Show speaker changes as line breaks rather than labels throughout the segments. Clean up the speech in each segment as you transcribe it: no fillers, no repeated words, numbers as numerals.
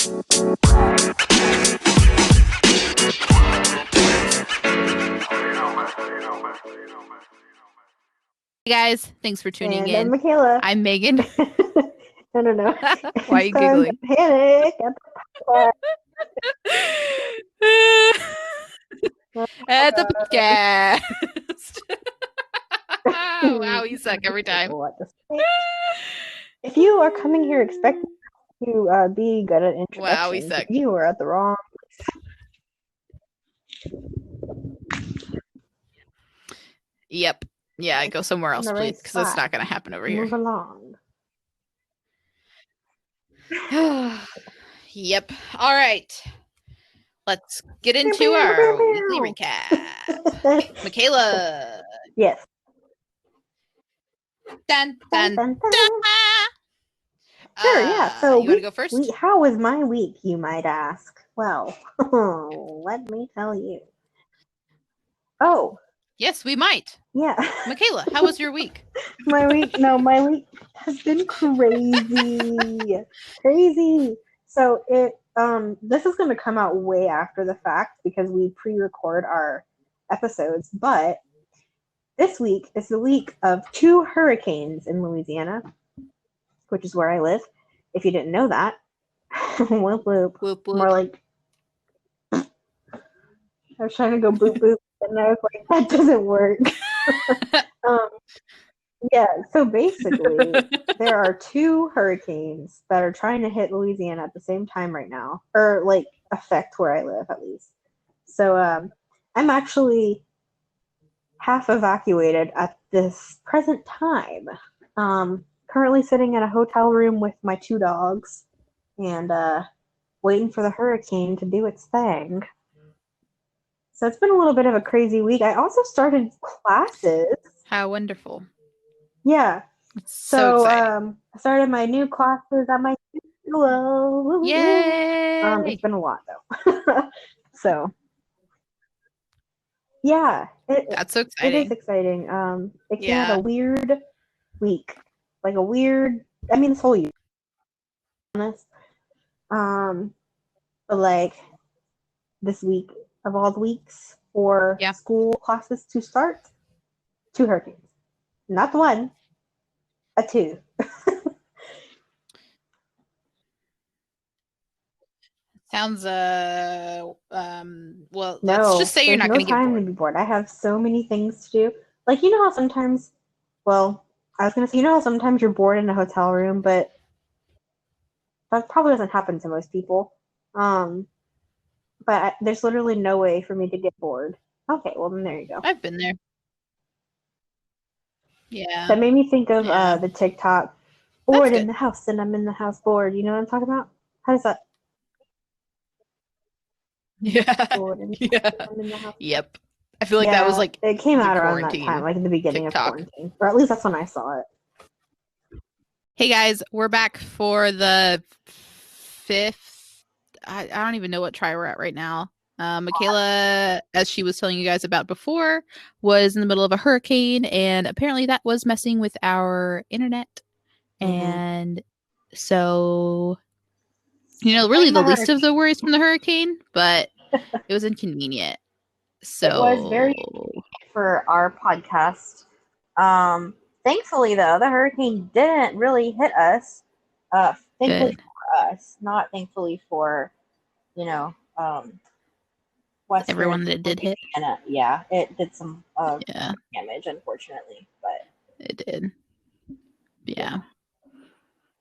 Hey guys, thanks for tuning
And
in.
I'm Michaela.
I'm Megan.
I don't know.
Why are you giggling?
Panic
at the podcast. Wow, you suck every time.
If you are coming here expecting to be good at introductions,
wow, we suck.
You are at the wrong place.
Yep. Yeah, go somewhere else, please, because it's not going to happen over here.
Move along.
Yep. All right. Let's get into our weekly recap. Michaela.
Yes.
Dun, dun, dun, dun.
Sure, yeah. So
you want to go first?
How was my week, you might ask? Well, let me tell you. Oh.
Yes, we might.
Yeah.
Michaela, how was your week?
My week has been crazy. Crazy. So this is going to come out way after the fact because we pre-record our episodes, but this week is the week of 2 hurricanes in Louisiana, which is where I live. If you didn't know that. Whoop, whoop.
Whoop, whoop.
More like I was trying to go boop boop, and I was like, that doesn't work. Yeah, so basically, there are 2 hurricanes that are trying to hit Louisiana at the same time right now, or like affect where I live at least. So I'm actually half evacuated at this present time. Currently sitting in a hotel room with my 2 dogs and waiting for the hurricane to do its thing. So it's been a little bit of a crazy week. I also started classes.
How wonderful.
Yeah.
It's so exciting.
I started my new classes at my school.
Yay!
It's been a lot though. So yeah,
that's so exciting.
It is exciting. It came out a weird week, like a weird. I mean, this whole year. Honest. But like this week of all the weeks for school classes to start, 2 hurricanes, not 1, a 2.
Sounds well, let's just say you're not going to get bored.
To be bored. I have so many things to do. Like, you know how sometimes, well, I was going to say, you know how sometimes you're bored in a hotel room, but that probably doesn't happen to most people. But there's literally no way for me to get bored. Okay, well then there you go.
I've been there. Yeah.
That made me think of the TikTok, bored in the house and I'm in the house bored. You know what I'm talking about? How does that?
Yeah. Yep. I feel like that was like
it came out around that time, like at the beginning of quarantine, or at least that's when I saw it.
Hey guys, we're back for the 5th. I don't even know what try we're at right now. Michaela, as she was telling you guys about before, was in the middle of a hurricane, and apparently that was messing with our internet. And so, you know, really the least of the worries from the hurricane, but it was inconvenient. So
it was very convenient for our podcast. Thankfully, though, the hurricane didn't really hit us. Thankfully for us, not thankfully for, you know,
everyone that it did hit.
Yeah, it did some damage, unfortunately, but
it did. Yeah.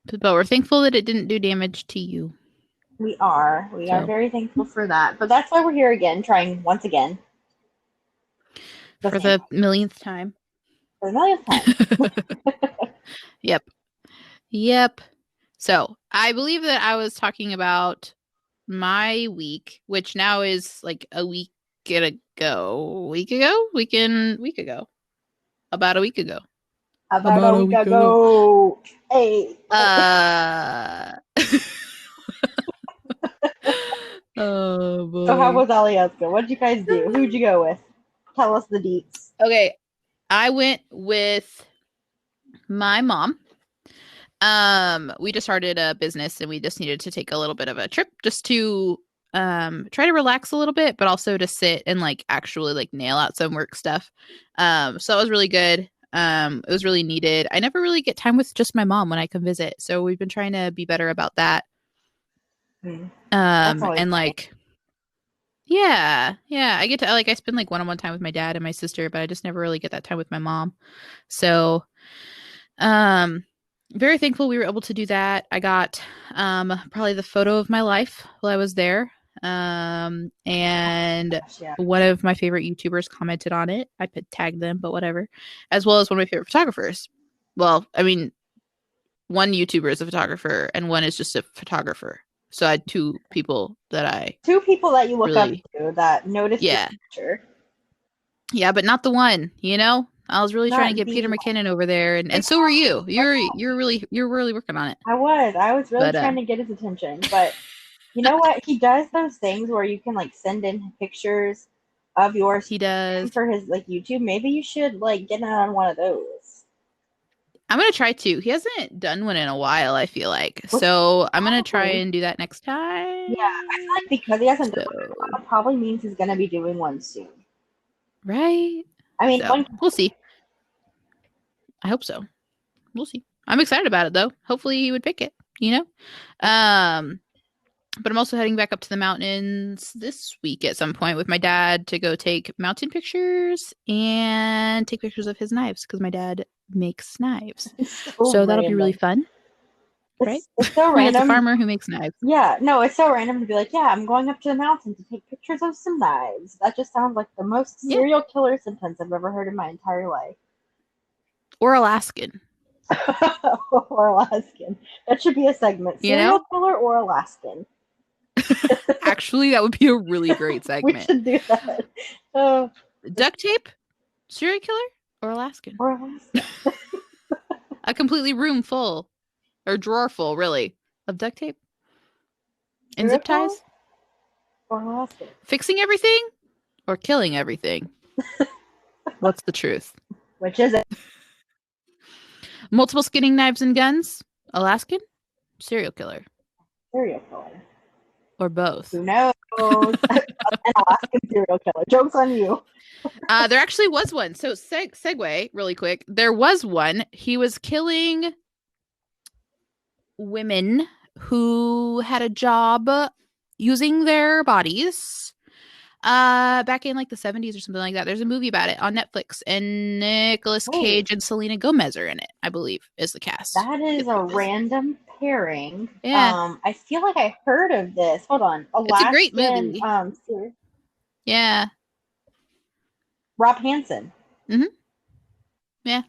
But we're thankful that it didn't do damage to you.
We are very thankful for that. But that's why we're here again, trying once again.
For the millionth time.
For the millionth time.
Yep. So I believe that I was talking about my week, which now is like a week ago. About a week ago.
Hey.
Oh boy.
So how was Alaska? What did you guys do? Who'd you go with? Tell us the deets.
Okay. I went with my mom. We just started a business and we just needed to take a little bit of a trip just to try to relax a little bit, but also to sit and like actually like nail out some work stuff. So that was really good. It was really needed. I never really get time with just my mom when I come visit. So we've been trying to be better about that.
That's always
And
nice.
like yeah, I get to like I spend like one-on-one time with my dad and my sister, but I just never really get that time with my mom. So um, very thankful we were able to do that. I got probably the photo of my life while I was there. And
Gosh, yeah.
one of my favorite YouTubers commented on it. I put tagged them, but whatever. As well as one of my favorite photographers. Well, I mean, one YouTuber is a photographer and one is just a photographer. So I had two people that I
Two people that you look up
really,
to that notice your
yeah,
picture.
yeah, but not the one, you know? I was really trying to
Not
get
the
Peter
one.
McKinnon over there, and so were you. You're really working on it.
I was really
But
trying to get his attention, but you know what? He does those things where you can like send in pictures of yours
he does.
for his like YouTube. Maybe you should like get on one of those.
I'm gonna try to. He hasn't done one in a while, I feel like.
Which
So I'm gonna try
probably,
and do that next
yeah, I feel
time.
like because he hasn't done
So
one, it probably means he's gonna be doing one soon.
right.
I mean,
So
one.
we'll see. I hope so. We'll see. I'm excited about it though. Hopefully he would pick it, you know? Um but I'm also heading back up to the mountains this week at some point with my dad to go take mountain pictures and take pictures of his knives because my dad makes knives.
It's so
So that'll be really
random.
fun, right?
It's so
My dad's a
random.
farmer who makes knives.
Yeah, no, it's so random to be like, yeah, I'm going up to the mountain to take pictures of some knives. That just sounds like the most
Yeah.
serial killer sentence I've ever heard in my entire life.
Or Alaskan,
Or Alaskan. That should be a segment.
you
Serial
know?
killer or Alaskan.
Actually, that would be a really great
We
segment.
should do that. Uh,
Duct tape, serial killer, or Alaskan?
or Alaska.
A completely room full, or drawer full, really, of duct tape and
Serial
zip
killer
ties?
or Alaska.
Fixing everything or killing everything? What's the truth?
Which is it?
Multiple skinning knives and guns? Alaskan? Serial killer?
Serial killer.
Or both?
Who knows? An Alaskan serial killer. Joke's on you.
There actually was one. So segue really quick. There was one. He was killing women who had a job using their bodies back in like the 70s or something like that. There's a movie about it on Netflix and Nicolas
Wait,
Cage and Selena Gomez are in it, I believe, is the cast.
that is a random pairing.
Yeah,
I feel like I heard of this. Hold on.
it's a great
Alaskan
movie.
series.
Yeah.
Rob Hansen.
Mm-hmm. Yeah.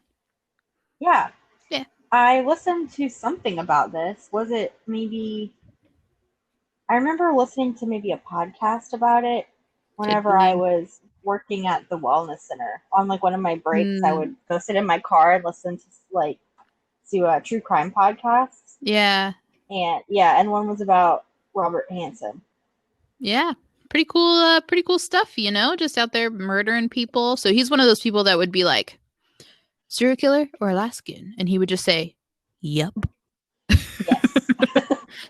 Yeah.
Yeah.
I listened to something about this. Was it maybe I remember listening to maybe a podcast about it
Could
whenever I
be.
was working at the wellness center. On like one of my breaks, I
Mm,
would go sit in my car and listen to like true crime podcasts.
yeah.
And yeah, and one was about Robert Hansen.
Yeah. Pretty cool stuff, you know, just out there murdering people. So he's one of those people that would be like, serial killer or Alaskan? And he would just say, yep.
Yes.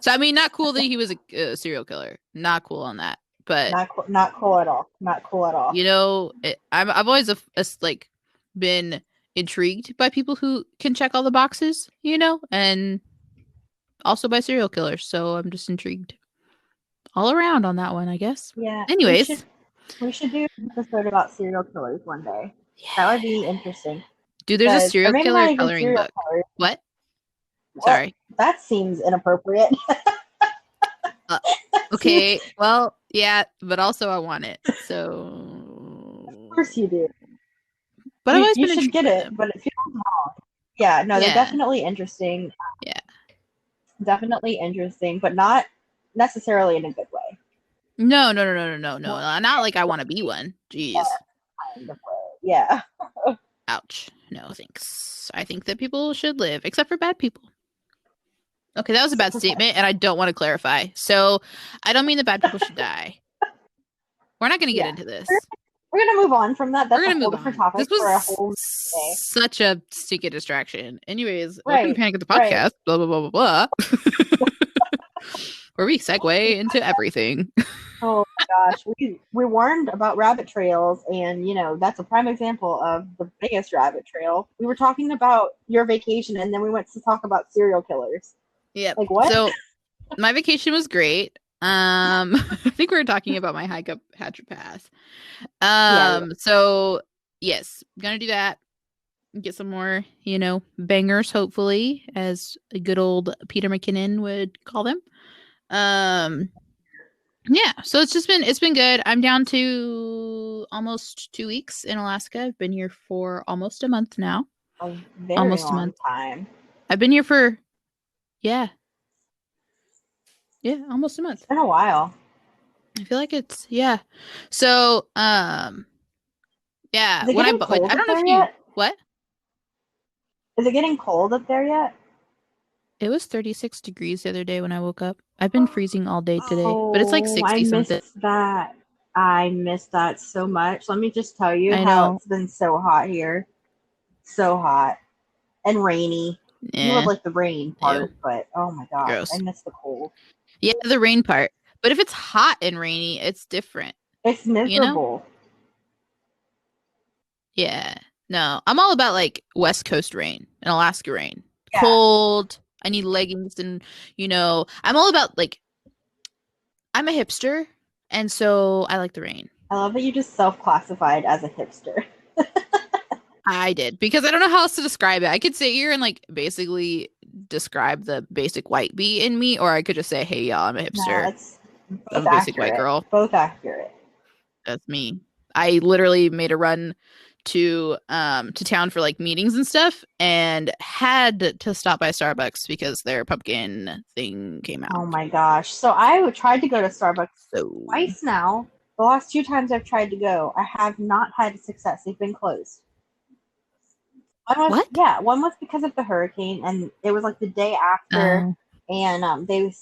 So, I mean, not cool that he was a serial killer. Not cool on that. But,
Not cool at all. Not cool at all.
you know, I've always like been intrigued by people who can check all the boxes, you know, and also by serial killers. So I'm just intrigued all around on that one, I guess.
Yeah,
Anyways,
we should do an episode about serial killers one day.
yeah.
That would be interesting.
Dude, there's a
Or
serial
maybe
killer
not even
coloring
serial
book.
killers.
What?
What?
Sorry.
That seems inappropriate.
Okay. Well, yeah, but also I want it. So,
Of course you do.
but I've always
You
been
should
intrigued
get
by
it,
them.
but it feels wrong. Yeah, no, they're
Yeah.
definitely interesting.
Yeah.
Definitely interesting, but not necessarily in a good way.
No. Not like I want to be one. Jeez.
Kind of way. Yeah.
Ouch. No, thanks. I think that people should live, except for bad people. Okay, that was a bad statement, and I don't want to clarify. So, I don't mean that bad people should die. We're not going to get
Yeah.
into this.
we're gonna move on from that.
We're
That's a
gonna
whole
move
different
on.
topic
This
for a
was
whole day.
such a sticky distraction. Anyways, welcome to
Right,
Panic at the
right.
Podcast. Blah blah blah blah blah. Where we segue into everything.
Oh my gosh, we warned about rabbit trails, and that's a prime example of the biggest rabbit trail. We were talking about your vacation, and then we went to talk about serial killers.
Yep.
Like what?
So my vacation was great. I think we were talking about my hike up Hatchet Pass.
Yeah.
So yes, gonna do that. Get some more, bangers, hopefully, as a good old Peter McKinnon would call them. Yeah, so it's been good. I'm down to almost 2 weeks in Alaska. I've been here for almost a month now.
A very
Almost a
long
month.
time.
I've been here for yeah, almost a month.
It's been a while.
I feel like it's yeah. So yeah,
Is it getting cold
I
up
don't know
there
if you
yet?
what?
Is it getting cold up there yet?
It was 36 degrees the other day when I woke up. I've been freezing all day today, but it's like
Oh, I
60 something.
missed that. I missed that so much. Let me just tell you
I
how
know.
it's been so hot here. So hot and rainy. You would
Yeah.
like the rain
Ew.
part, but oh my gosh, I
Gross.
miss the cold.
Yeah, the rain part. But if it's hot and rainy, it's different,
It's
you know?
miserable.
Yeah. No, I'm all about like West Coast rain and Alaska rain.
Yeah,
Cold. I need leggings and, I'm all about like, I'm a hipster. And so I like the rain.
I love that you just self-classified as a hipster.
I did because I don't know how else to describe it. I could sit here and like basically describe the basic white bee in me, or I could just say, hey, y'all, I'm a
No,
hipster.
it's
I'm
both
a basic white
accurate.
girl.
Both accurate.
That's me. I literally made a run to town for like meetings and stuff and had to stop by Starbucks because their pumpkin thing came
Oh
out.
my gosh. So I tried to go to Starbucks
So
twice now. The last two times I've tried to go, I have not had success. They've been closed.
what?
One was because of the hurricane, and it was like the day after,
Oh,
and they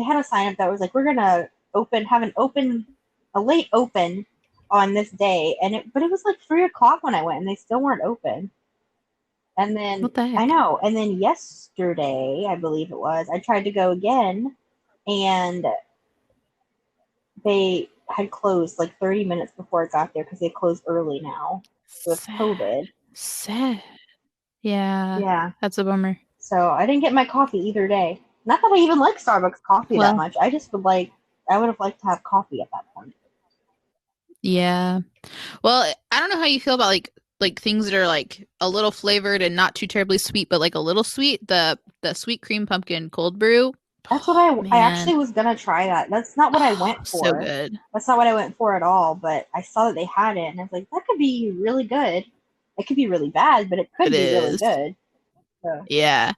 had a sign up that was like, we're gonna have a late open on this day, but it was like 3 o'clock when I went, and they still weren't open. And then
what the
I
heck?
know, and then yesterday, I believe it was, I tried to go again, and they had closed like 30 minutes before it got there because they closed early now with
Sad.
COVID.
Sad. Yeah,
Yeah.
that's a bummer.
So I didn't get my coffee either day. Not that I even like Starbucks coffee that
Well,
much. I would have liked to have coffee at that point.
yeah. Well, I don't know how you feel about like things that are like a little flavored and not too terribly sweet, but like a little sweet. The sweet cream pumpkin cold brew.
That's what
Oh,
I
man.
actually was gonna try that. That's not what I
Oh,
went
so
for.
good.
That's not what I went for at all. But I saw that they had it, and I was like, that could be really good. It could be really bad, but it
It
could be really
is.
good. So
Yeah.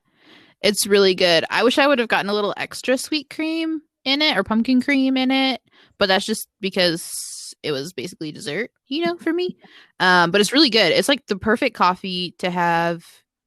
It's really good. I wish I would have gotten a little extra sweet cream in it or pumpkin cream in it, but that's just because it was basically dessert, for me. But it's really good. It's like the perfect coffee to have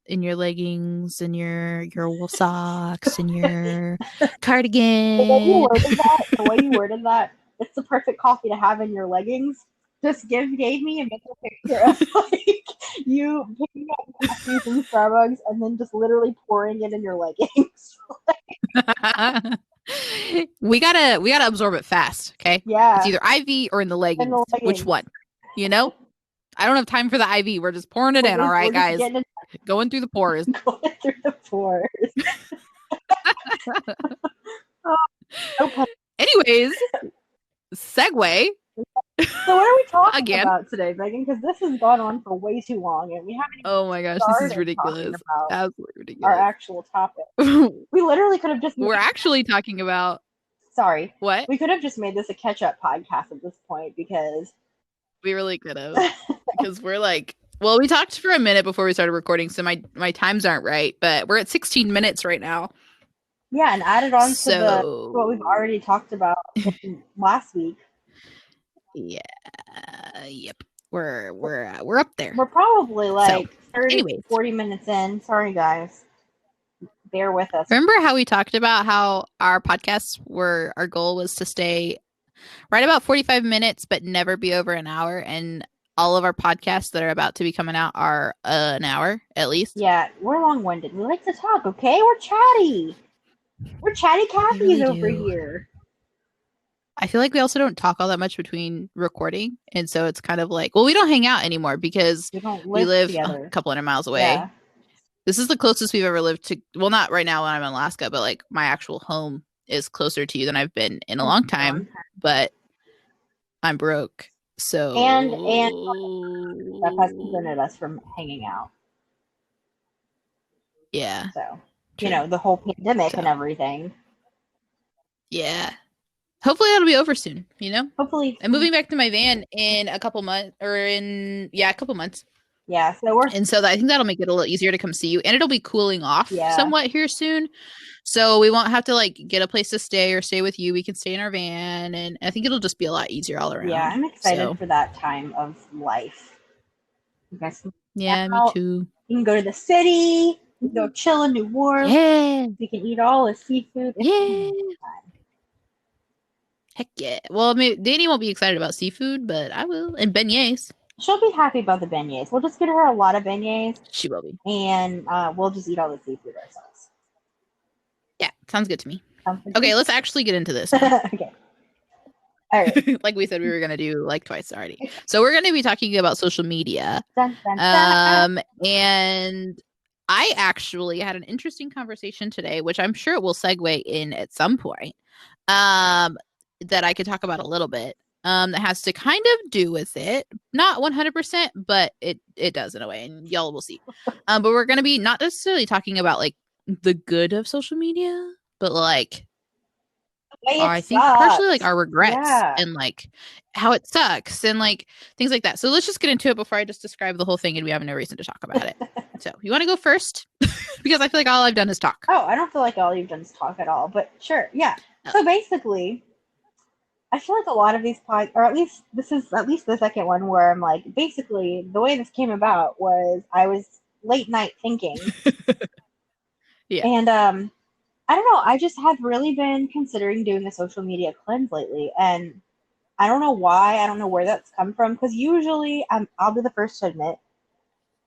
in your leggings and your wool socks and your cardigan.
the way you worded that, it's the perfect coffee to have in your leggings. Just gave me a mental picture of like you picking up coffee from Starbucks and then just literally pouring it in your leggings.
We gotta absorb it fast, okay? It's
Yeah,
either IV or in the
in the
leggings. Which
leggings.
one? You know? I don't have time for the IV. We're just pouring it in, all right,
We're just
guys.
getting
Going through the pores.
it going through the pores. Oh, no.
Anyways, segue
So what are we talking
again.
about today, Megan? Because this has gone on for way too long, and we haven't even
Oh my gosh, this is
started talking
ridiculous.
about
Absolutely
our
ridiculous.
actual topic. We literally could have just
We're actually talking about
sorry.
what?
We could have just made this a catch-up podcast at this point because
We really could have. Because we're like, well, we talked for a minute before we started recording, so my times aren't right, but we're at 16 minutes right now.
yeah, and added on to what we've
So
already talked about last week.
yeah, yep. We're up there.
We're probably like
So,
30,
anyways,
40 minutes in. Sorry, guys. Bear with us.
remember how we talked about how our podcasts were our goal was to stay Right about 45 minutes, but never be over an hour. And all of our podcasts that are about to be coming out are an hour at least.
Yeah, we're long-winded. We like to talk, okay? We're chatty. We're chatty
We
Cathy's
really
over
do.
here.
I feel like we also don't talk all that much between recording. And so it's kind of like, well, we don't hang out anymore because
We don't
we
live
live a
together.
couple hundred miles
Yeah.
away. This is the closest we've ever lived to, well, not right now when I'm in Alaska, but like my actual home is closer to you than I've been in a long time. But I'm broke.
And stuff has
So,
prevented us from hanging out.
yeah,
So,
true.
the whole pandemic and
So,
everything.
yeah. Hopefully that'll be over soon,
Hopefully,
I'm moving back to my van in a couple months, or a couple months.
yeah. So we're
And so I think that'll make it a little easier to come see you. And it'll be cooling off
yeah,
somewhat here soon. So we won't have to like get a place to stay or stay with you. We can stay in our van. And I think it'll just be a lot easier all
yeah.
around.
I'm excited
So
for that time of life. You guys can hang
yeah, me
out.
too.
You can go to the city. You can go chill in New Orleans.
Yeah.
We can eat all the seafood. It's gonna be
Yeah. Heck yeah. Well, Danny won't be excited about seafood, but I will. And beignets.
She'll be happy about the beignets. We'll just get her a lot of beignets,
She will be.
and we'll just eat all the seafood ourselves.
Yeah, sounds good to me.
Sounds good to
Okay,
me.
let's actually get into this now.
Okay. All right.
Like we said, we were going to do like twice already. So we're going to be talking about social media.
Dun, dun, dun.
And I actually had an interesting conversation today, which I'm sure it will segue in at some point, that I could talk about a little bit. That has to kind of do with it, not 100%, but it does in a way, and y'all will see. But we're going to be not necessarily talking about like the good of social media, but like
The way it
I think partially like
sucks.
our regrets
Yeah.
and like how it sucks and like things like that. So let's just get into it before I just describe the whole thing and we have no reason to talk about it. So you want to go first? Because I feel like all I've done is talk.
Oh, I don't feel like all you've done is talk at all, but sure. Yeah.
Oh.
So basically, I feel like a lot of these pods, or at least this is at least the second one where I'm like, basically, the way this came about was I was late night thinking,
Yeah.
and I don't know, I just have really been considering doing a social media cleanse lately, and I don't know why, I don't know where that's come from, because usually I'll be the first to admit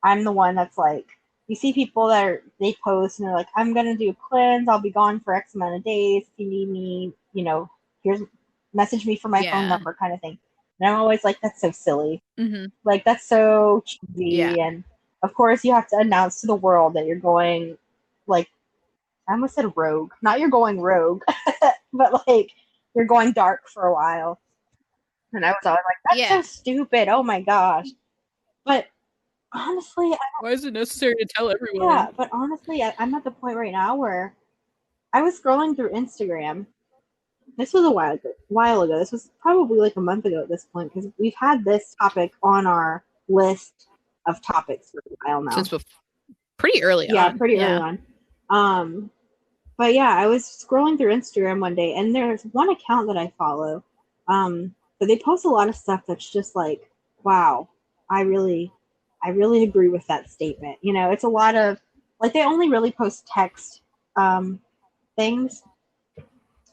I'm the one that's like, you see people they post and they're like, I'm gonna do a cleanse, I'll be gone for X amount of days. If you need me, here's message me for my phone
Yeah.
number kind of thing. And I'm always like, that's so silly.
Mm-hmm.
Like that's so
Yeah.
cheesy. And of course you have to announce to the world that you're going like I almost said rogue. Not you're going rogue, but like you're going dark for a while. And I was always like, that's so
Yeah.
stupid. Oh my gosh. But honestly,
Why is it necessary to tell
yeah,
everyone?
but honestly, I'm at the point right now where I was scrolling through Instagram. This was a while ago. This was probably like a month ago at this point because we've had this topic on our list of topics for a while now.
Since pretty early
Yeah,
on.
pretty early
Yeah.
on. But yeah, I was scrolling through Instagram one day, and there's one account that I follow. But they post a lot of stuff that's just like, wow, I really, I really agree with that statement. It's a lot of like they only really post text things,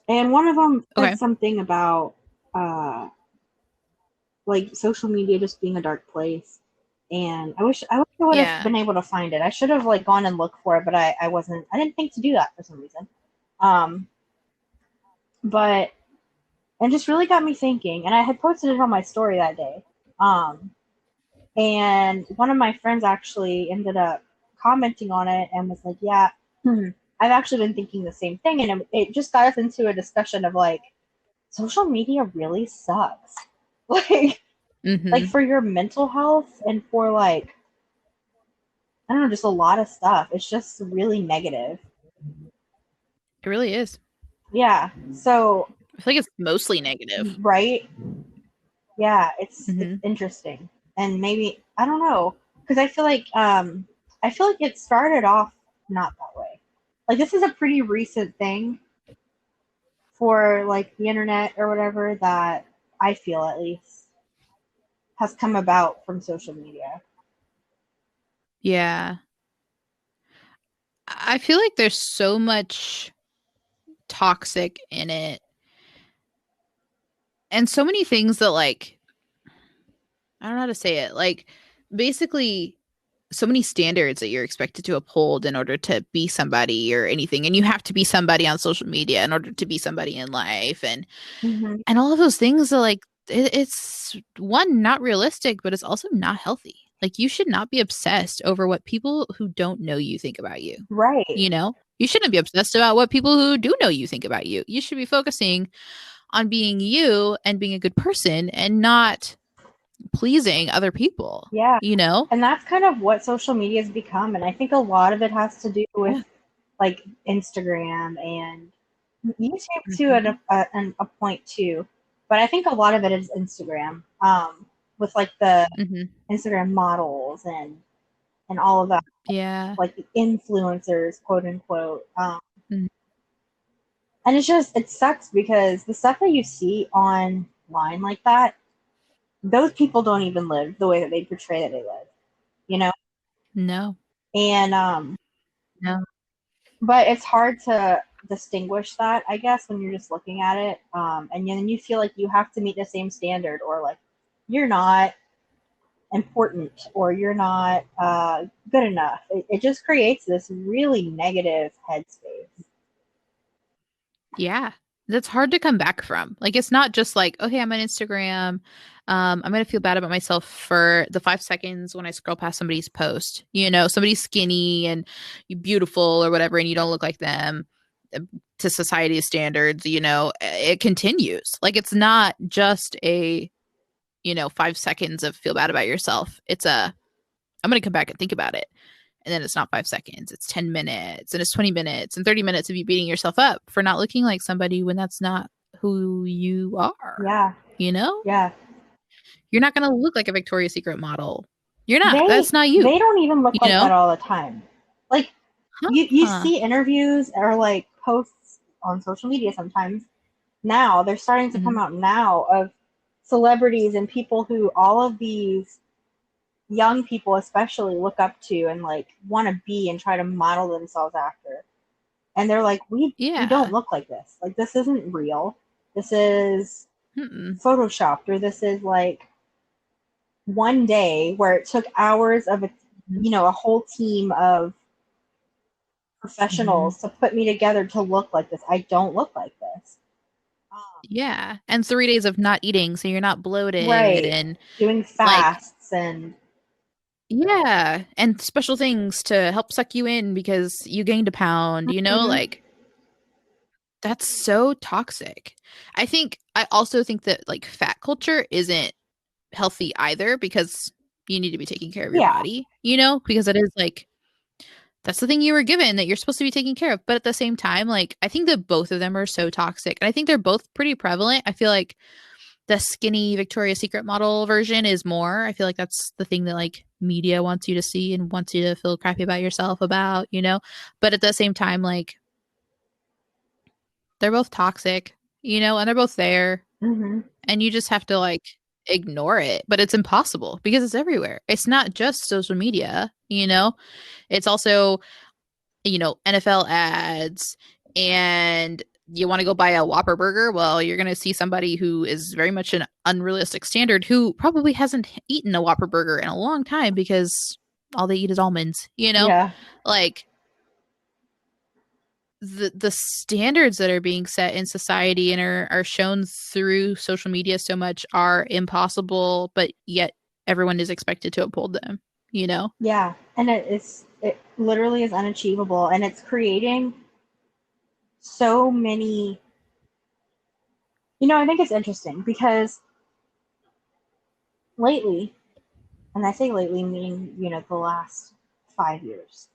and one of them
Okay.
said something about uh, like social media just being a dark place. And I wish I would have
Yeah.
been able to find it. I should have like gone and looked for it, but I wasn't. I didn't think to do that for some reason. Um, but and just really got me thinking. And I had posted it on my story that day. Um, and one of my friends actually ended up commenting on it and was like, "Yeah, I've actually been thinking the same thing." And it just got us into a discussion of like, social media really sucks. like, like
Mm-hmm.
for your mental health and for like, I don't know, just a lot of stuff. It's just really negative.
It really is.
Yeah. So,
I feel like it's mostly negative.
right? Yeah, it's
Mm-hmm.
interesting, and maybe I don't know because I feel like it started off not that way. Like this is a pretty recent thing for like the internet or whatever that I feel at least has come about from social media.
Yeah. I feel like there's so much toxic in it and so many things that like I don't know how to say it. Like basically so many standards that you're expected to uphold in order to be somebody or anything, and you have to be somebody on social media in order to be somebody in life,
Hmm.
and all of those things are like it's one, not realistic, but it's also not healthy. Like you should not be obsessed over what people who don't know you think about you.
Right.
You know, you shouldn't be obsessed about what people who do know you think about you. You should be focusing on being you and being a good person and not pleasing other people,
Yeah.
you know?
And that's kind of what social media has become. And I think a lot of it has to do with
Yeah.
like Instagram and YouTube too
Hmm.
at a point too. But I think a lot of it is Instagram, with like the
Hmm.
Instagram models and all of that,
Yeah.
like the influencers, quote unquote.
Mhm.
And it's just it sucks because the stuff that you see online like that, those people don't even live the way that they portray that they live, you know.
No,
And
no.
but it's hard to distinguish that, I guess, when you're just looking at it, and then you feel like you have to meet the same standard, or like you're not important, or you're not good enough. It just creates this really negative headspace.
Yeah. That's hard to come back from. Like it's not just like, okay, I'm on Instagram. I'm gonna feel bad about myself for the 5 seconds when I scroll past somebody's post. You know, somebody's skinny and beautiful or whatever, and you don't look like them uh, to society's standards, you know, it continues. Like it's not just a, 5 seconds of feel bad about yourself. It's a I'm gonna come back and think about it. And then it's not 5 seconds, it's 10 minutes, and it's 20 minutes, and 30 minutes of you beating yourself up for not looking like somebody when that's not who you are.
Yeah,
You know?
yeah.
You're not going to look like a Victoria's Secret model. You're not.
They
That's not you.
they don't even look
You
like that
know?
all the time. Like you
Huh.
see interviews or like posts on social media sometimes. Now they're starting to
Hmm.
come out now of celebrities and people who all of these young people especially look up to and like want to be and try to model themselves after. And they're like, we don't
Yeah.
look like this. Like this isn't real. This is
Mm-mm.
photoshopped, or this is like one day where it took hours of a, a whole team of
Hmm.
professionals to put me together to look like this. I don't look like this.
Yeah. And 3 days of not eating, so you're not bloated
Right.
and
Doing
like,
fasts and
yeah. And special things to help suck you in because you gained a pound,
mhm.
like that's so toxic. I also think that like fat culture isn't healthy either because you need to be taking care of your
Yeah.
body, because it is like that's the thing you were given that you're supposed to be taking care of. But at the same time, like I think that both of them are so toxic. And I think they're both pretty prevalent. I feel like the skinny Victoria's Secret model version is more. I feel like that's the thing that like media wants you to see and wants you to feel crappy about yourself about. But at the same time, like they're both toxic, and they're both there.
Mhm.
And you just have to like ignore it. But it's impossible because it's everywhere. It's not just social media. It's also, NFL ads and you want to go buy a Whopper burger. Well, you're going to see somebody who is very much an unrealistic standard who probably hasn't eaten a Whopper burger in a long time because all they eat is almonds.
Yeah.
Like the standards that are being set in society and are shown through social media so much are impossible, but yet everyone is expected to uphold them.
Yeah. And it literally is unachievable, and it's creating so many. I think it's interesting because lately, and I say lately meaning, the last 5 years,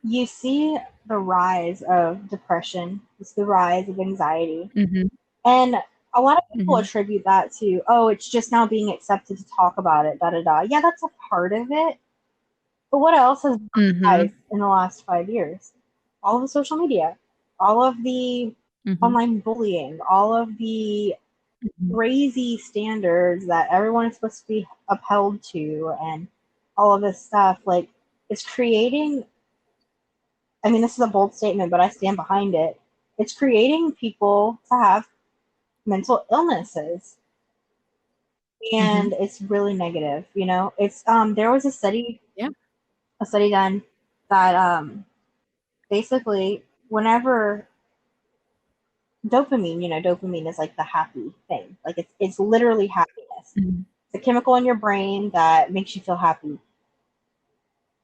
you see the rise of depression, it's the rise of anxiety.
Hmm.
And a lot of people
Hmm.
attribute that to, oh, it's just now being accepted to talk about it, da da da. Yeah, that's a part of it. But what else has rise
Hmm.
in the last 5 years? All of the social media, all of the
Hmm.
online bullying, all of the crazy standards that everyone is supposed to be upheld to, and all of this stuff. Like, it's creating, this is a bold statement, but I stand behind it. It's creating people to have mental illnesses,
Mm-hmm.
and it's really negative. It's there was
Yeah.
a study done that basically whenever dopamine is like the happy thing. Like it's literally happiness.
Mm-hmm.
It's a chemical in your brain that makes you feel happy.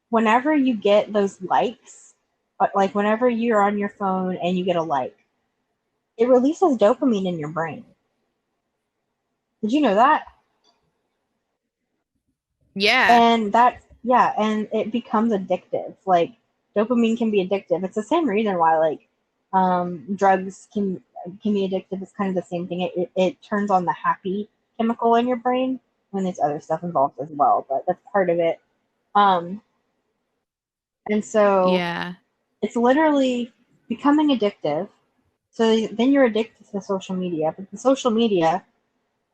Whenever you get those likes, like whenever you're on your phone and you get a like, it releases dopamine in your brain. Did you know that?
Yeah.
And it becomes addictive. Like dopamine can be addictive. It's the same reason why like drugs can be addictive. It's kind of the same thing. It turns on the happy chemical in your brain when there's other stuff involved as well, but that's part of it. Um, and so
Yeah.
it's literally becoming addictive. So then you're addicted to social media, but the social media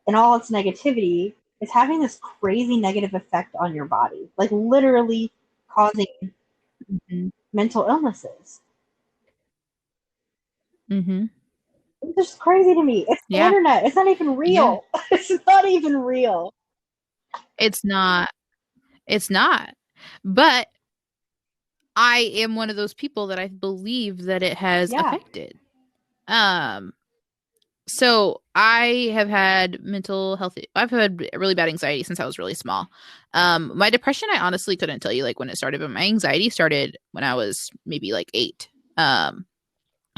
and all its negativity is having this crazy negative effect on your body, like literally causing
Mm-hmm.
mental illnesses.
Mm-hmm.
It's just crazy to me. It's the
Yeah.
internet. It's not even
Yeah.
real. It's not even real.
It's not. It's not. But I am one of those people that I believe that it has
Yeah.
affected. Um, so I have had mental health. I've had really bad anxiety since I was really small. My depression, I honestly couldn't tell you like when it started, but my anxiety started when I was maybe like 8. And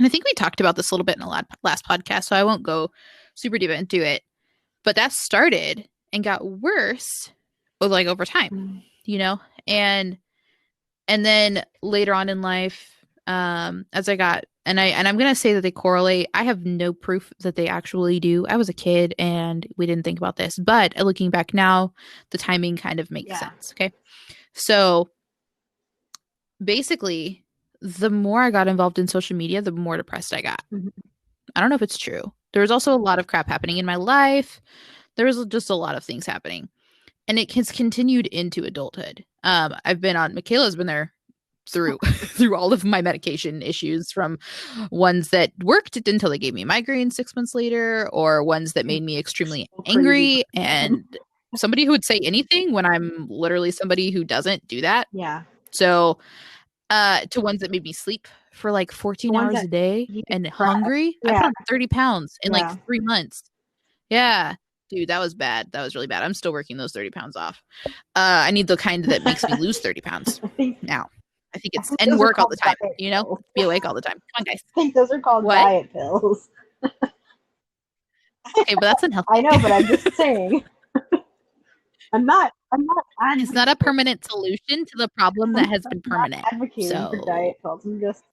I think we talked about this a little bit in the last podcast, so I won't go super deep into it. But that started and got worse, like over time,
Mm.
you know, and then later on in life, as I got I'm gonna say that they correlate. I have no proof that they actually do. I was a kid and we didn't think about this, but looking back now, the timing kind of makes
Yeah.
sense. Okay, so basically, the more I got involved in social media, the more depressed I got.
Mhm.
I don't know if it's true. There was also a lot of crap happening in my life. There was just a lot of things happening, and it has continued into adulthood. I've been on. Michaela's been there through through all of my medication issues, from ones that worked until they gave me migraine 6 months later, or ones that made me extremely
So crazy.
angry and somebody who would say anything when I'm literally somebody who doesn't do that.
Yeah.
So to ones that made me sleep for like
The
14
ones
hours
that
a day
you
and
crash.
hungry. I put
Yeah.
on 30 pounds in like
Yeah.
3 months. Yeah. Dude, that was bad. That was really bad. I'm still working those 30 pounds off. I need the kind that makes me lose 30 pounds
I think
now. I think
I
it's
think
and
those are
work all
called
the time,
diet
you know?
pills.
Be awake all the time. Come on, guys.
I think those are called
What?
diet pills.
Okay, but that's
I
unhealthy.
know, but I'm just saying. I'm not
It's not a permanent solution to the problem that has been permanent.
advocating for
So,
diet pills. I'm just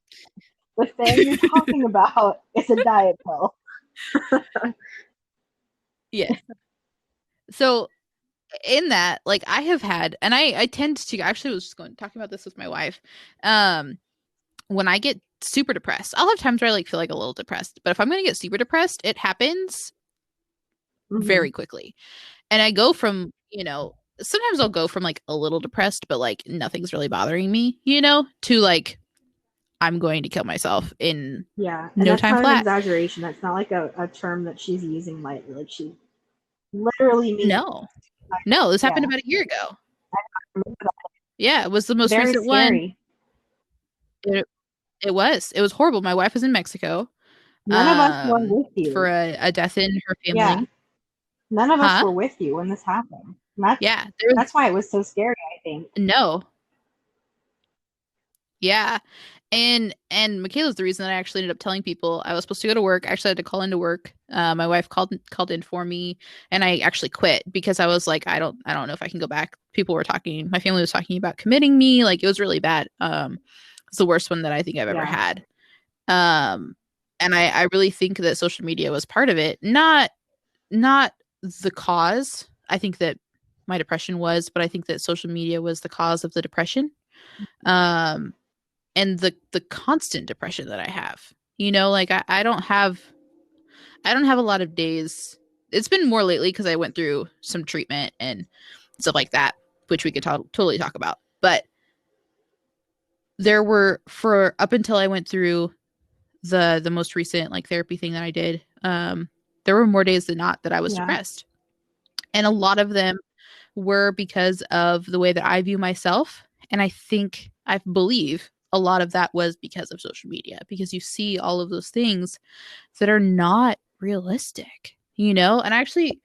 the thing you're talking about is a diet pill.
yeah. So, in that, like I have had and I tend to actually was just going talking about this with my wife. Um when I get super depressed, I'll have times where I like feel like a little depressed, but if I'm going to get super depressed, it happens
Hmm.
very quickly. And I go from, sometimes I'll go from like a little depressed, but like nothing's really bothering me, to like I'm going to kill myself in
Yeah, and
no
that's
time
not an
flat.
exaggeration. That's not like a term that she's using lightly. Like she literally means,
No. No, this happened
yeah,
about a year ago. Yeah, it was the most
very
recent one.
scary.
It, it was. It was horrible. My wife was in Mexico
None of us were with
for
you.
a death in her
Yeah,
family.
none of us
Huh?
were with you when this happened. And that's
Yeah, there was
that's why it was so scary. I think.
no. Yeah. And Michaela's the reason that I actually ended up telling people I was supposed to go to work. I actually had to call into work. My wife called in for me, and I actually quit because I was like, I don't know if I can go back. People were talking, my family was talking about committing me. Like it was really bad. It's the worst one that I think I've ever
Yeah.
had. Um, and I really think that social media was part of it. Not the cause. I think that my depression was, but I think that social media was the cause of the depression. Um, and the constant depression that I have. Like I don't have a lot of days. It's been more lately because I went through some treatment and stuff like that, which we could totally talk about. But there were for up until I went through the most recent like therapy thing that I did. there were more days than not that I was
Yeah.
depressed. And a lot of them were because of the way that I view myself. And I believe a lot of that was because of social media, because you see all of those things that are not realistic, you know? And I actually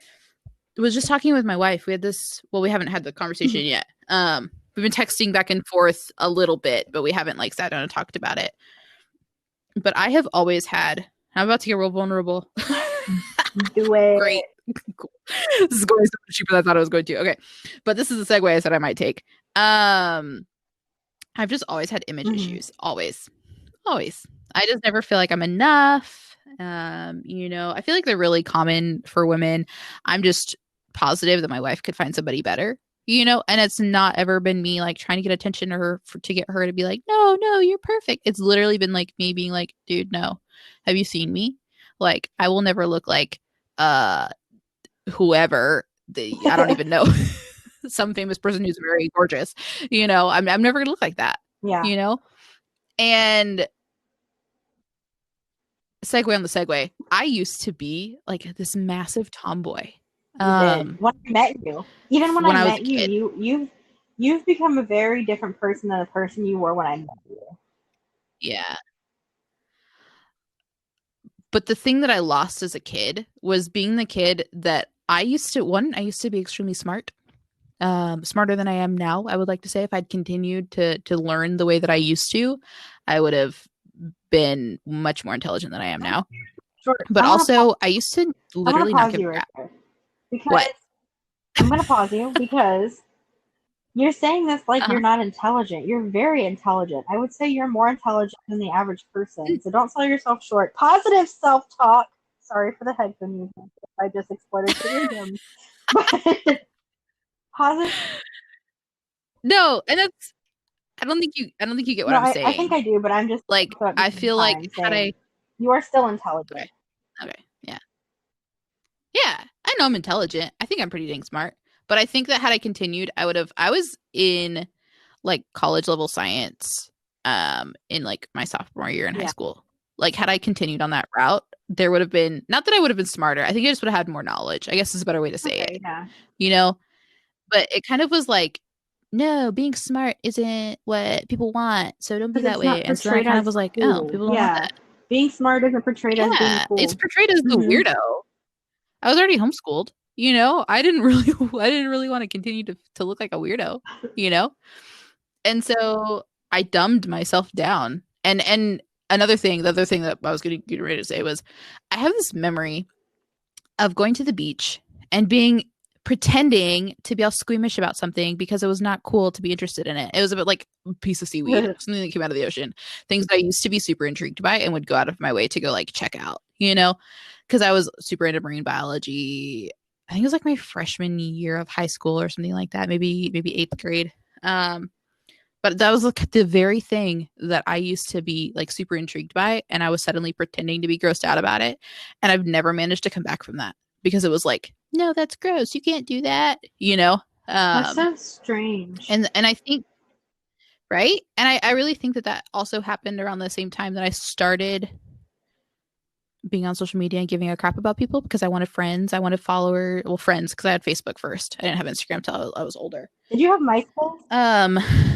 was just talking with my wife. We had this, well, we haven't had the conversation yet. We've been texting back and forth a little bit, but we haven't like sat down and talked about it. But I have always had, I'm about to get real vulnerable.
Do it.
Great. Cool. This is going so much cheaper than I thought it was going to. Okay. But this is a segue I said I might take. I've just always had image issues. Always. Always. I just never feel like I'm enough. You know, I feel like they're really common for women. I'm just positive that my wife could find somebody better, you know, and it's not ever been me like trying to get attention to get her to be like, no, you're perfect. It's literally been like me being like, dude, no. Have you seen me? Like, I will never look like whoever I don't even know. Some famous person who's very gorgeous. You know, I'm never gonna look like that.
Yeah.
You know? And segue on the segue. I used to be like this massive tomboy.
You did. When I met you, even when I
was a
met you,
kid.
you've become a very different person than the person you were when I met you.
Yeah. But the thing that I lost as a kid was being the kid that I used to be extremely smart. Smarter than I am now, I would like to say. If I'd continued to learn the way that I used to, I would have been much more intelligent than I am now.
Sure.
But also, I used to literally not give a crap.
Because
What?
I'm going to pause you because you're saying this like you're not intelligent. You're very intelligent. I would say you're more intelligent than the average person. So don't sell yourself short. Positive self-talk. Sorry for the headphone movement. I just exploited your eardrums. But positive.
No, and that's I don't think you get what I'm saying.
I think I do, but I'm just
like I feel like had
you are still intelligent.
Okay. Yeah. Yeah. I know I'm intelligent. I think I'm pretty dang smart. But I think that had I continued, I was in like college level science in like my sophomore year in high school. Like had I continued on that route, there would have been, not that I would have been smarter. I think I just would have had more knowledge. I guess is a better way to say it.
Yeah.
You know? But it kind of was like, no, being smart isn't what people want. So don't be that way. And so then I kind of was like, oh, people don't want that.
Being smart isn't portrayed as being cool.
It's portrayed as the weirdo. I was already homeschooled, you know. I didn't really want to continue to look like a weirdo, you know. And so I dumbed myself down. And the other thing that I was getting ready to say was, I have this memory of going to the beach and pretending to be all squeamish about something because it was not cool to be interested in it. It was about like a piece of seaweed, something that came out of the ocean. Things that I used to be super intrigued by and would go out of my way to go like check out, you know, because I was super into marine biology. I think it was like my freshman year of high school or something like that, maybe 8th grade. But that was like the very thing that I used to be like super intrigued by, and I was suddenly pretending to be grossed out about it, and I've never managed to come back from that because it was like, no, that's gross. You can't do that, you know?
That's so strange.
And I think, right? And I really think that also happened around the same time that I started being on social media and giving a crap about people because I wanted friends. I wanted followers. Well, friends, because I had Facebook first. I didn't have Instagram until I was older.
Did you have MySpace?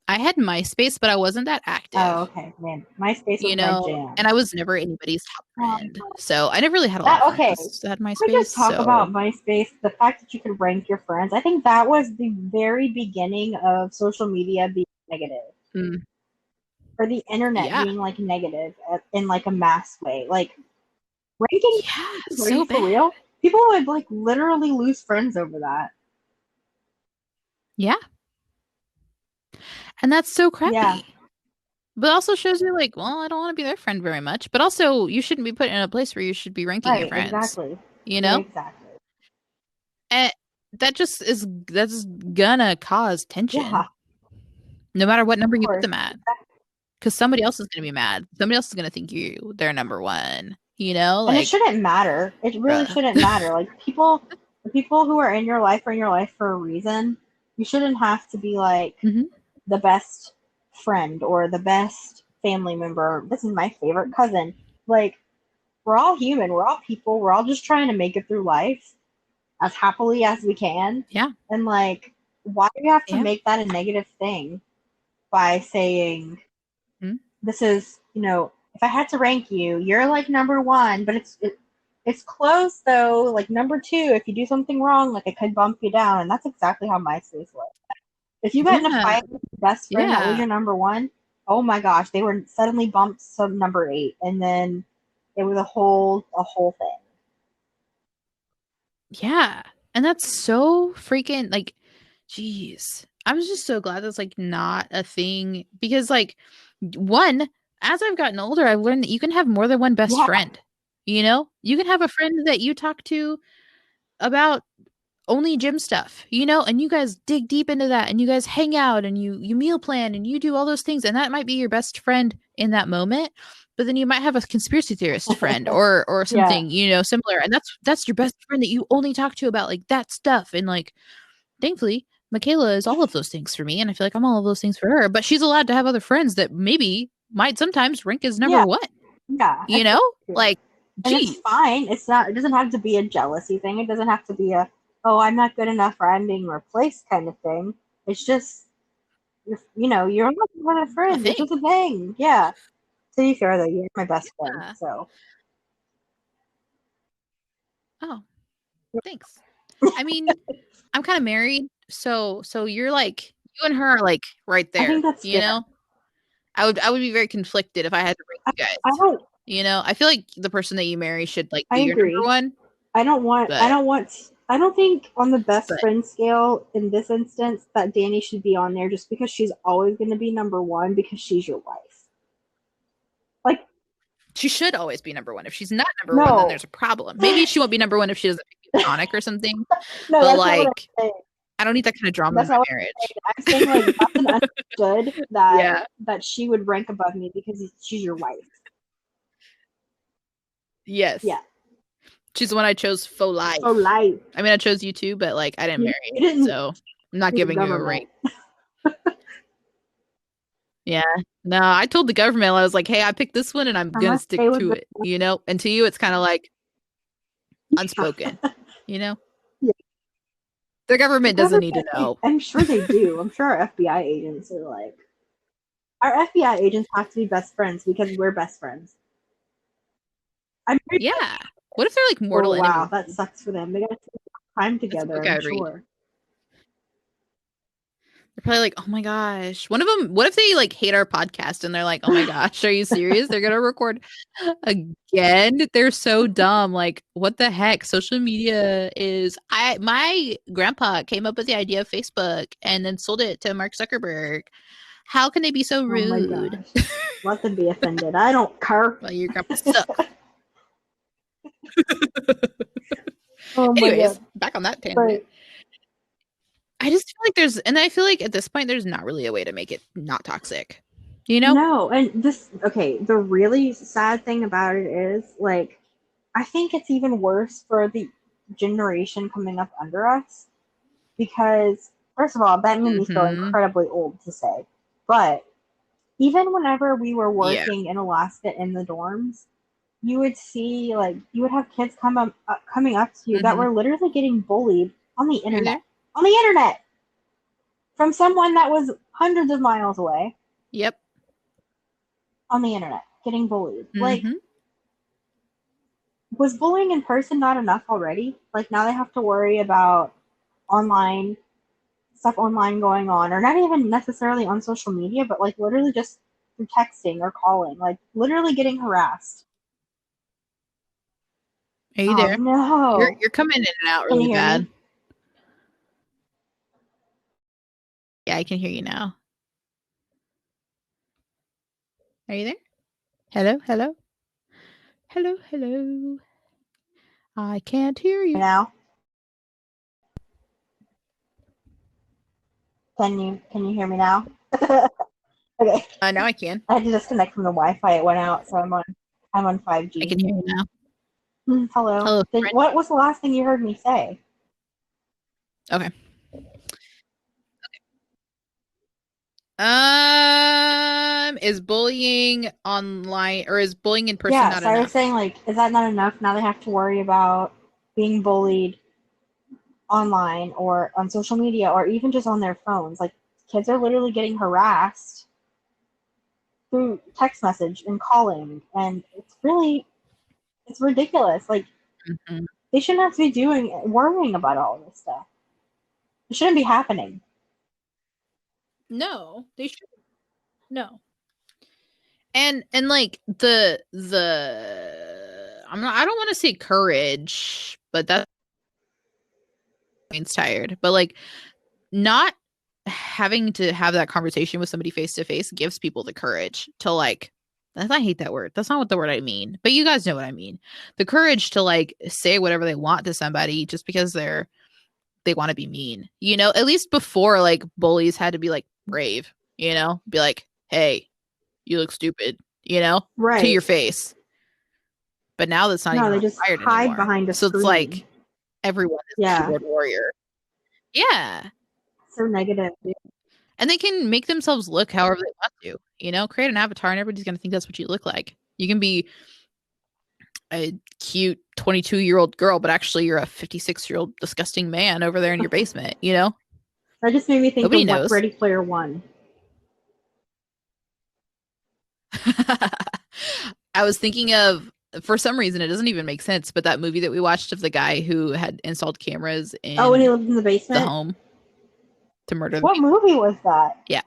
I had MySpace, but I wasn't that active.
Oh, okay. Man, MySpace was my jam.
And I was never anybody's top friend. So I never really had a lot of friends that had MySpace.
Can we just talk about MySpace? The fact that you could rank your friends. I think that was the very beginning of social media being negative. Or the internet being like negative in like a mass way. Like ranking
so
for real? People would like literally lose friends over that.
Yeah. And that's so crappy.
Yeah.
But also shows you like, well, I don't want to be their friend very much. But also you shouldn't be put in a place where you should be ranking your friends.
Exactly.
You know?
Exactly.
And that's gonna cause tension.
Yeah.
No matter what number you put them at. Because somebody else is gonna be mad. Somebody else is gonna think they're number one. You know?
Like, and it shouldn't matter. It really shouldn't matter. Like the people who are in your life are in your life for a reason. You shouldn't have to be like the best friend or the best family member. This is my favorite cousin. Like, we're all human. We're all people. We're all just trying to make it through life as happily as we can.
Yeah.
And like, why do you have to
Yeah.
make that a negative thing by saying
Mm-hmm.
this is, if I had to rank you, you're like number one, but it's close though. Like number two, if you do something wrong, like it could bump you down, and that's exactly how MySpace was. If you got in a
Yeah.
fight with your best friend that was
Yeah.
your number one, oh my gosh, they were suddenly bumped to number eight, and then it was a whole thing.
Yeah. And that's so freaking like, geez. I'm just so glad that's like not a thing because like one, as I've gotten older, I've learned that you can have more than one best
Yeah,
friend. You know, you can have a friend that you talk to about only gym stuff, you know, and you guys dig deep into that and you guys hang out and you meal plan and you do all those things and that might be your best friend in that moment. But then you might have a conspiracy theorist friend or
yeah,
something, you know, similar. And that's your best friend that you only talk to about like that stuff. And like thankfully, Michaela is all of those things for me. And I feel like I'm all of those things for her. But she's allowed to have other friends that maybe might sometimes rank as number
yeah,
one,
yeah. I
you
think
know?
too.
Like,
And it's
geez.
fine. It's not. It doesn't have to be a jealousy thing. It doesn't have to be a I'm not good enough or I'm being replaced kind of thing. It's just you're not one of
A
friends. It's
thing.
just a thing. Yeah. To be fair though, you're my best friend.
Yeah.
So
Oh, thanks. I mean, I'm kind of married, so you're like you and her are like right
I think
there,
that's
you
fair.
know? I would be very conflicted if I had to rank
I,
you
I
guys.
don't.
You know, I feel like the person that you marry should like
I
be your number
agree.
one,
I don't want. I
but
don't want. I don't think on the best
but
friend scale in this instance that Danny should be on there just because she's always going to be number one because she's your wife. Like
she should always be number one. If she's not number one, then
no,
there's a problem. Maybe she won't be number one if she doesn't pick Sonic or something.
no,
But
that's not what I'm
like,
saying.
I don't need that kind of drama in
That's
my
not what I'm
marriage.
saying. I'm saying like that's an understood that
Yeah.
she would rank above me because she's your wife.
Yes.
Yeah,
She's the one I chose for
for
life.
life.
I mean, I chose you too, but like I didn't marry
You
you,
didn't
so I'm not
do the
giving you a rank.
government.
Yeah. No, I told the government, I was like, hey, I picked this one and I'm
I
gonna
must stay
stick
with
to
the.
it, you know? And to you, it's kind of like unspoken, you know?
Yeah.
The
The
government doesn't need to
government.
know.
I'm sure they do. I'm sure our FBI agents are like our FBI agents have to be best friends because we're best friends. I'm pretty sure.
Yeah. What if they're like
Oh
mortal
wow,
enemies?
that sucks for them. They got to spend time
That's a
together.
book
I'm
I would read.
sure.
They're probably like, oh my gosh. One of them, what if they like hate our podcast and they're like, oh my gosh, are you serious? They're gonna record again? They're so dumb. Like, what the heck? Social media is my grandpa came up with the idea of Facebook and then sold it to Mark Zuckerberg. How can they be so
Oh my
rude?
gosh. Let them be offended. I don't care.
Well, your grandpa sucks.
Oh my
Anyways,
god.
back on that tangent.
But
I just feel like and I feel like at this point, there's not really a way to make it not toxic. You know?
no, and this okay, the really sad thing about it is like I think it's even worse for the generation coming up under us because first of all, that made me feel
Mm-hmm.
incredibly old to say. But even whenever we were
Yeah.
working in Alaska in the dorms, you would see like you would have kids coming up to you that
Mm-hmm.
were literally getting bullied on the
Are you
internet.
there?
On the internet from someone that was hundreds of miles away
Yep.
on the internet getting bullied. Like
Mm-hmm.
was bullying in person not enough already? Like now they have to worry about online stuff online going on or not even necessarily on social media, but like literally just through texting or calling, like literally getting harassed.
Are you
Oh
there? You're
no.
you're coming in and out
Can you
really
hear
bad.
me?
Yeah, I can hear you now. Are you there? Hello, hello, hello, hello. I can't hear you.
Now? Can you hear me now? Okay.
Now I can.
I had to disconnect from the Wi-Fi. It went out, so I'm on
I
5G.
can hear you now.
Hello.
Hello, friend.
What was the last thing you heard me say?
Okay. Is bullying online or is bullying in person
Yeah,
not
so I was
enough?
saying, like, is that not enough? Now they have to worry about being bullied online or on social media or even just on their phones. Like, kids are literally getting harassed through text message and calling, and it's ridiculous. Like,
Mhm.
they shouldn't have to be worrying about all this stuff. It shouldn't be happening.
No, they should. No. And like the I don't want to say courage, but that means tired. But like not having to have that conversation with somebody face to face gives people the courage to like I hate that word. That's not what the word I mean. But you guys know what I mean. The courage to like say whatever they want to somebody just because they want to be mean. You know, at least before like bullies had to be like brave, you know? Be like, "Hey, you look stupid," you know, to your
Right.
face. But now that's not
No,
even
they just
required
hide
anymore.
behind a
So it's
screen.
like everyone is a
Yeah.
keyboard warrior. Yeah.
So negative.
And they can make themselves look however they want to, you know, create an avatar and everybody's going to think that's what you look like. You can be a cute 22-year-old girl, but actually you're a 56-year-old disgusting man over there in your basement, you know?
That just made me think
Nobody
of what
knows.
Ready Player One.
I was thinking of for some reason it doesn't even make sense, but that movie that we watched of the guy who had installed cameras
Oh, when he
in
lived in the
the
basement.
home to murder the
What
people.
movie was that?
Yeah.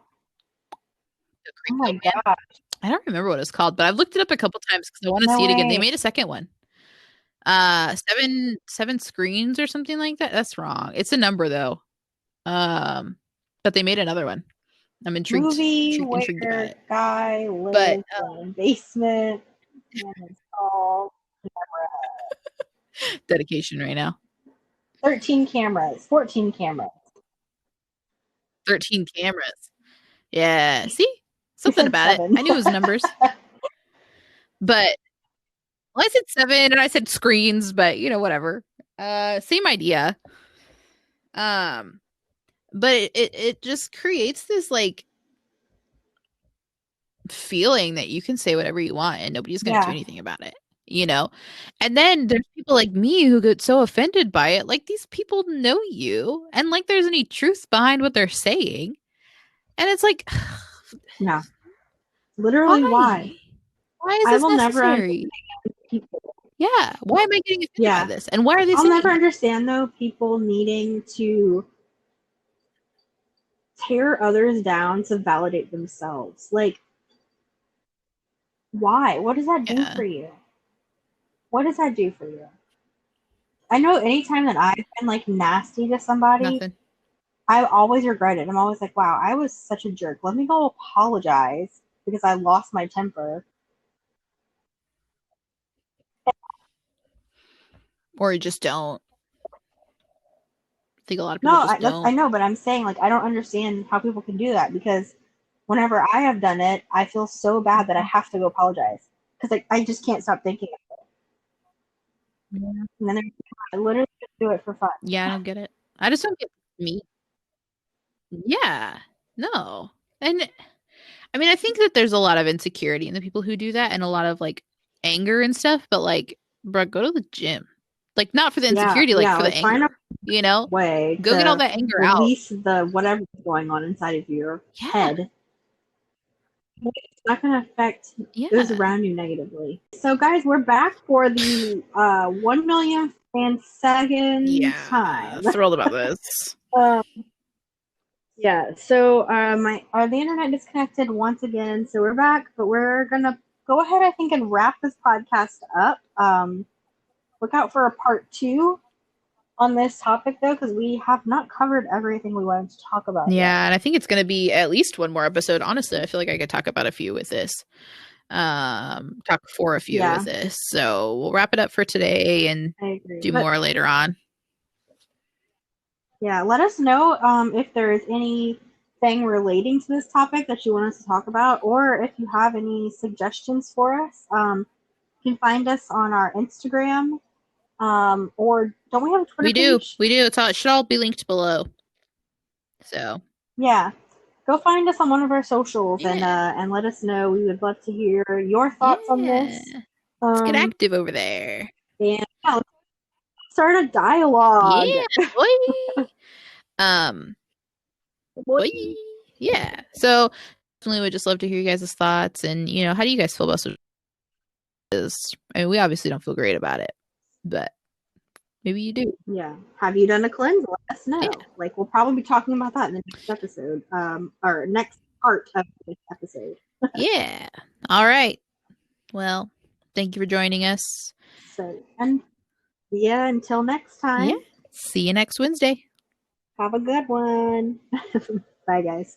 The
Oh my
Creepy Man.
god.
I don't remember what it's called, but I've looked it up a couple times because I want to
No
see it again. They
way.
made a second one. Seven screens or something like that. That's wrong. It's a number though. Um, but they made another one. I'm
Movie
intrigued about
where
it.
guy
But
lives in a basement and it's all
dedication right now.
13 cameras, 14 cameras.
13 cameras. Yeah. See?
You
Something
said
about it.
seven.
I knew it was numbers. But well, I said seven and I said screens, but you know, whatever. Same idea. Um, but it just creates this like feeling that you can say whatever you want and nobody's going to do
Yeah.
anything about it, you know? And then there's people like me who get so offended by it. Like these people know you and like there's any truth behind what they're saying. And it's like,
Yeah. Literally, why?
why? Why is
I
this
will never understand
necessary?
people.
Yeah. Why am I getting offended by
Yeah.
this? And why are they
I'll never
saying it?
understand, though, people needing to tear others down to validate themselves. Like, why? What does that do
Yeah.
for you? What does that do for you? I know anytime that I've been like nasty to somebody,
Nothing.
I always regret it. I'm always like, wow, I was such a jerk. Let me go apologize because I lost my temper.
Or you just don't. I think a lot of
No,
people just
I
don't.
know, but I'm saying like I don't understand how people can do that because whenever I have done it, I feel so bad that I have to go apologize because like I just can't stop thinking of it.
Yeah.
And then I literally just do it for fun.
Yeah, I don't get it. I just don't get me. Yeah. No. And I mean, I think that there's a lot of insecurity in the people who do that and a lot of like anger and stuff, but like, bro, go to the gym. Like, not for the
Yeah,
insecurity, like
yeah,
for the
like find a
anger, you know?
way
Go get all
to
that anger out.
release the whatever's going on inside of your
Yeah.
head. It's not going to affect those
Yeah.
around you negatively. So, guys, we're back for the 1 millionth and second
Yeah.
time.
Thrilled about this.
Um, yeah, so my the internet disconnected once again, so we're back, but we're gonna go ahead, I think, and wrap this podcast up. Look out for a part two on this topic, though, because we have not covered everything we wanted to talk about yet.
Yeah, and I think it's gonna be at least one more episode. Honestly, I feel like I could talk about a few with this. Talk for a few with
Yeah,
this. So we'll wrap it up for today and
I agree.
do
But
more later on.
yeah, let us know if there is anything relating to this topic that you want us to talk about, or if you have any suggestions for us. You can find us on our Instagram. Or don't we have a Twitter
We do.
page?
We do. It should all be linked below. So
Yeah. go find us on one of our socials
Yeah.
and let us know. We would love to hear your thoughts on
Yeah.
this.
Let's get
Um,
active over there.
and yeah, let's start a dialogue.
Yeah, boy. Um,
Boy.
boy. Yeah. So definitely would just love to hear you guys' thoughts and how do you guys feel about social justice? I mean, we obviously don't feel great about it, but maybe you do.
Yeah. Have you done a cleanse? Let us
Yeah.
know. Like we'll probably be talking about that in the next episode. Or next part of this episode.
Yeah. All right. Well, thank you for joining us.
So and yeah, until next
Yeah.
time.
See you next Wednesday.
Have a good one. Bye guys.